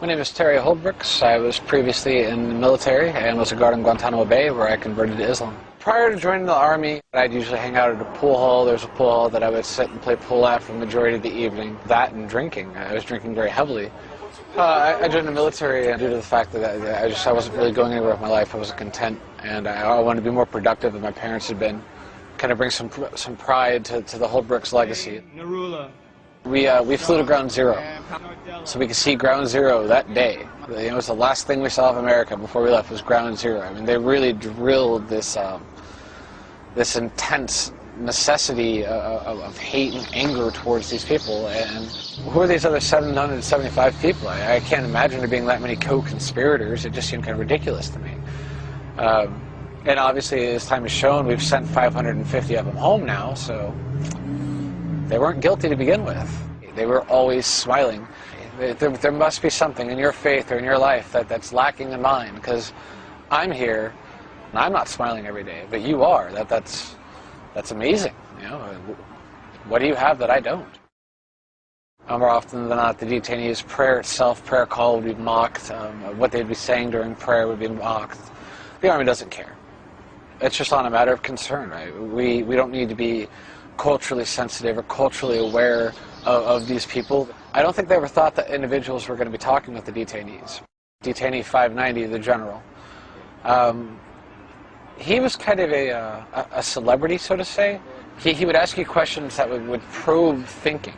My name is Terry Holbrooks. I was previously in the military and was a guard in Guantanamo Bay, where I converted to Islam. Prior to joining the Army, I'd usually hang out at a pool hall. There's a pool hall that I would sit and play pool at for the majority of the evening. That and drinking. I was drinking very heavily. I joined the military due to the fact that I wasn't really going anywhere with my life. I wasn't content, and I wanted to be more productive than my parents had been. Kind of bring some pride to the Holbrooks legacy. We flew to Ground Zero, so we could see Ground Zero that day. It was the last thing we saw of America before we left was Ground Zero. I mean, they really drilled this intense necessity of hate and anger towards these people. And who are these other 775 people? I can't imagine there being that many co-conspirators. It just seemed kind of ridiculous to me. And obviously, as time has shown, we've sent 550 of them home now, so they weren't guilty to begin with. They were always smiling. There must be something in your faith or in your life that's lacking in mine, because I'm here and I'm not smiling every day, but you are. That's amazing. You know, what do you have that I don't? More often than not, the detainees' prayer itself, prayer call, would be mocked. What they'd be saying during prayer would be mocked. The Army doesn't care. It's just on a matter of concern, right? We don't need to be culturally sensitive or culturally aware of these people. I don't think they ever thought that individuals were going to be talking with the detainees. Detainee 590, the general, he was kind of a celebrity, so to say. He would ask you questions that would probe thinking.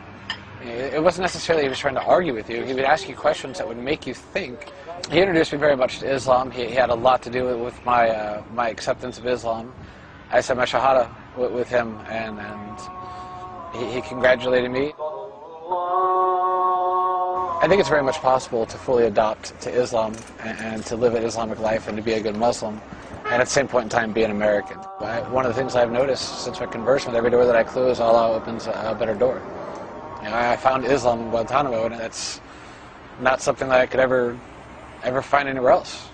It wasn't necessarily he was trying to argue with you. He would ask you questions that would make you think. He introduced me very much to Islam. He had a lot to do with my acceptance of Islam. I said my shahada with him, and he congratulated me. I think it's very much possible to fully adopt to Islam and to live an Islamic life and to be a good Muslim, and at the same point in time be an American. One of the things I've noticed since my conversion, with every door that I close, Allah opens a better door. You know, I found Islam in Guantanamo, and that's not something that I could ever find anywhere else.